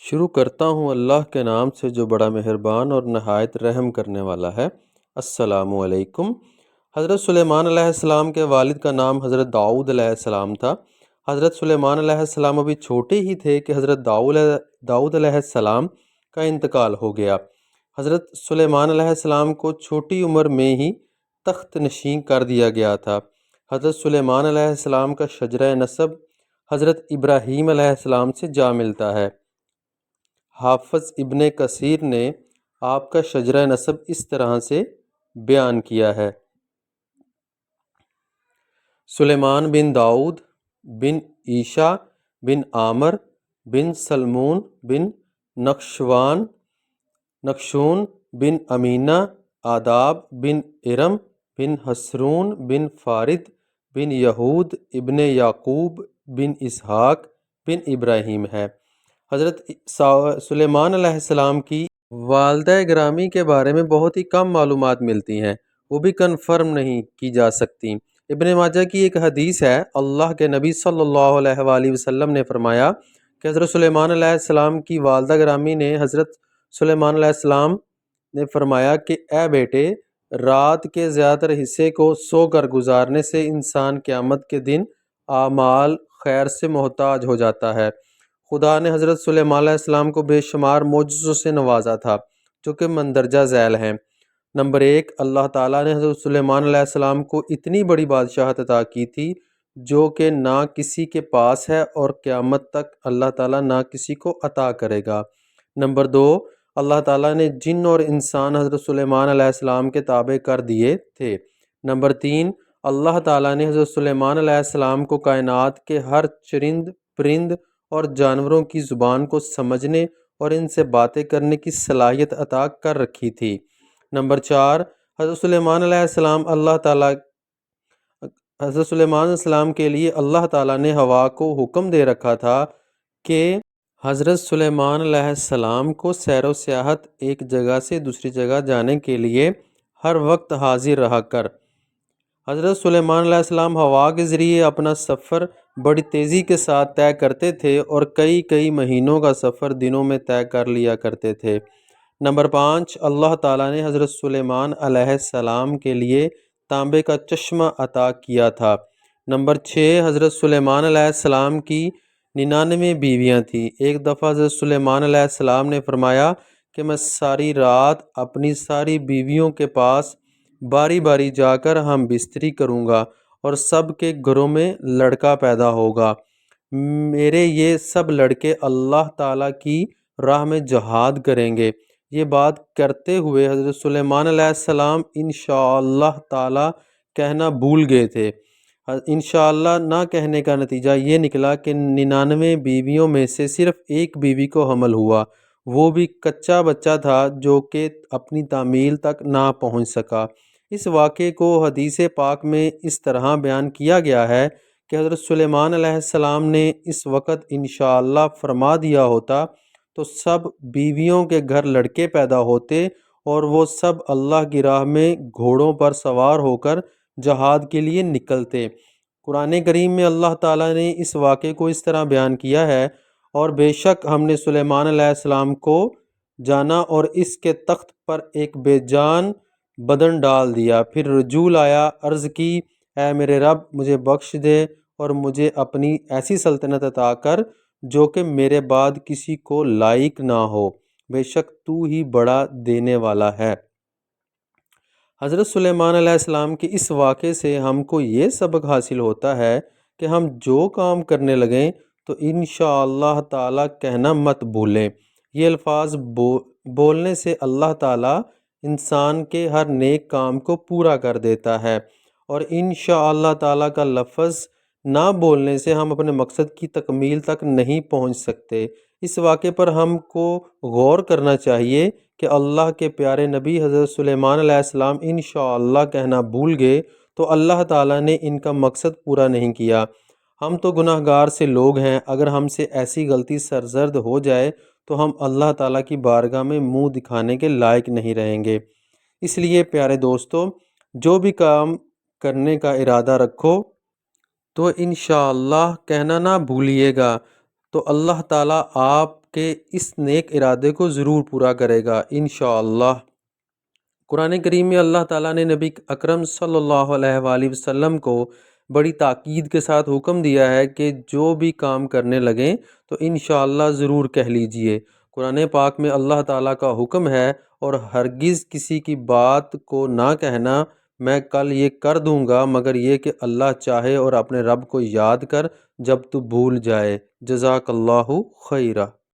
شروع کرتا ہوں اللہ کے نام سے جو بڑا مہربان اور نہایت رحم کرنے والا ہے۔ السلام علیکم۔ حضرت سلیمان علیہ السلام کے والد کا نام حضرت داؤد علیہ السلام تھا۔ حضرت سلیمان علیہ السلام ابھی چھوٹے ہی تھے کہ حضرت داؤد علیہ السلام کا انتقال ہو گیا۔ حضرت سلیمان علیہ السلام کو چھوٹی عمر میں ہی تخت نشین کر دیا گیا تھا۔ حضرت سلیمان علیہ السلام کا شجرہ نسب حضرت ابراہیم علیہ السلام سے جا ملتا ہے۔ حافظ ابن کثیر نے آپ کا شجرہ نسب اس طرح سے بیان کیا ہے: سلیمان بن داؤد بن عیشا بن عامر بن سلمون بن نقشون بن امینہ آداب بن ارم بن حسرون بن فارد بن یہود ابن یعقوب بن اسحاق بن ابراہیم ہے۔ حضرت سلیمان علیہ السلام کی والدہ گرامی کے بارے میں بہت ہی کم معلومات ملتی ہیں، وہ بھی کنفرم نہیں کی جا سکتی۔ ابن ماجہ کی ایک حدیث ہے، اللہ کے نبی صلی اللہ علیہ وآلہ وسلم نے فرمایا کہ حضرت سلیمان علیہ السلام کی والدہ گرامی نے حضرت سلیمان علیہ السلام نے فرمایا کہ اے بیٹے، رات کے زیادہ تر حصے کو سو کر گزارنے سے انسان قیامت کے دن اعمال خیر سے محتاج ہو جاتا ہے۔ خدا نے حضرت سلیمان علیہ السلام کو بے شمار معجزوں سے نوازا تھا جو کہ مندرجہ ذیل ہیں۔ نمبر 1، اللہ تعالیٰ نے حضرت سلیمان علیہ السلام کو اتنی بڑی بادشاہت عطا کی تھی جو کہ نہ کسی کے پاس ہے اور قیامت تک اللہ تعالیٰ نہ کسی کو عطا کرے گا۔ نمبر 2، اللہ تعالیٰ نے جن اور انسان حضرت سلیمان علیہ السلام کے تابع کر دیے تھے۔ نمبر 3، اللہ تعالیٰ نے حضرت سلیمان علیہ السلام کو کائنات کے ہر چرند پرند اور جانوروں کی زبان کو سمجھنے اور ان سے باتیں کرنے کی صلاحیت عطا کر رکھی تھی۔ نمبر 4، حضرت سلیمان علیہ السلام کے لیے اللہ تعالیٰ نے ہوا کو حکم دے رکھا تھا کہ حضرت سلیمان علیہ السلام کو سیر و سیاحت ایک جگہ سے دوسری جگہ جانے کے لیے ہر وقت حاضر رہا کر۔ حضرت سلیمان علیہ السلام ہوا کے ذریعے اپنا سفر بڑی تیزی کے ساتھ طے کرتے تھے اور کئی مہینوں کا سفر دنوں میں طے کر لیا کرتے تھے۔ نمبر 5، اللہ تعالیٰ نے حضرت سلیمان علیہ السلام کے لیے تانبے کا چشمہ عطا کیا تھا۔ نمبر 6، حضرت سلیمان علیہ السلام کی 99 بیویاں تھیں۔ ایک دفعہ حضرت سلیمان علیہ السلام نے فرمایا کہ میں ساری رات اپنی ساری بیویوں کے پاس باری باری جا کر ہم بستری کروں گا اور سب کے گھروں میں لڑکا پیدا ہوگا۔ میرے یہ سب لڑکے اللہ تعالیٰ کی راہ میں جہاد کریں گے۔ یہ بات کرتے ہوئے حضرت سلیمان علیہ السلام انشاءاللہ تعالیٰ کہنا بھول گئے تھے۔ انشاءاللہ نہ کہنے کا نتیجہ یہ نکلا کہ 99 بیویوں میں سے صرف ایک بیوی کو حمل ہوا، وہ بھی کچا بچہ تھا جو کہ اپنی تعمیل تک نہ پہنچ سکا۔ اس واقعے کو حدیث پاک میں اس طرح بیان کیا گیا ہے کہ حضرت سلیمان علیہ السلام نے اس وقت انشاءاللہ فرما دیا ہوتا تو سب بیویوں کے گھر لڑکے پیدا ہوتے اور وہ سب اللہ کی راہ میں گھوڑوں پر سوار ہو کر جہاد کے لیے نکلتے۔ قرآن کریم میں اللہ تعالیٰ نے اس واقعے کو اس طرح بیان کیا ہے: اور بے شک ہم نے سلیمان علیہ السلام کو جانا اور اس کے تخت پر ایک بے جان بدن ڈال دیا، پھر رجوع لایا، عرض کی اے میرے رب مجھے بخش دے اور مجھے اپنی ایسی سلطنت عطا کر جو کہ میرے بعد کسی کو لائق نہ ہو، بے شک تو ہی بڑا دینے والا ہے۔ حضرت سلیمان علیہ السلام کے اس واقعے سے ہم کو یہ سبق حاصل ہوتا ہے کہ ہم جو کام کرنے لگیں تو انشاءاللہ تعالیٰ کہنا مت بھولیں۔ یہ الفاظ بولنے سے اللہ تعالیٰ انسان کے ہر نیک کام کو پورا کر دیتا ہے، اور انشاءاللہ تعالیٰ کا لفظ نہ بولنے سے ہم اپنے مقصد کی تکمیل تک نہیں پہنچ سکتے۔ اس واقعے پر ہم کو غور کرنا چاہیے کہ اللہ کے پیارے نبی حضرت سلیمان علیہ السلام انشاءاللہ کہنا بھول گئے تو اللہ تعالیٰ نے ان کا مقصد پورا نہیں کیا۔ ہم تو گناہ گار سے لوگ ہیں، اگر ہم سے ایسی غلطی سرزد ہو جائے تو ہم اللہ تعالیٰ کی بارگاہ میں منہ دکھانے کے لائق نہیں رہیں گے۔ اس لیے پیارے دوستو، جو بھی کام کرنے کا ارادہ رکھو تو انشاءاللہ کہنا نہ بھولیے گا، تو اللہ تعالیٰ آپ کے اس نیک ارادے کو ضرور پورا کرے گا انشاءاللہ۔ قرآن کریم میں اللہ تعالیٰ نے نبی اکرم صلی اللہ علیہ وآلہ وسلم کو بڑی تاکید کے ساتھ حکم دیا ہے کہ جو بھی کام کرنے لگیں تو انشاءاللہ ضرور کہہ لیجئے۔ قرآن پاک میں اللہ تعالیٰ کا حکم ہے، اور ہرگز کسی کی بات کو نہ کہنا میں کل یہ کر دوں گا، مگر یہ کہ اللہ چاہے، اور اپنے رب کو یاد کر جب تو بھول جائے۔ جزاک اللہ خیرہ۔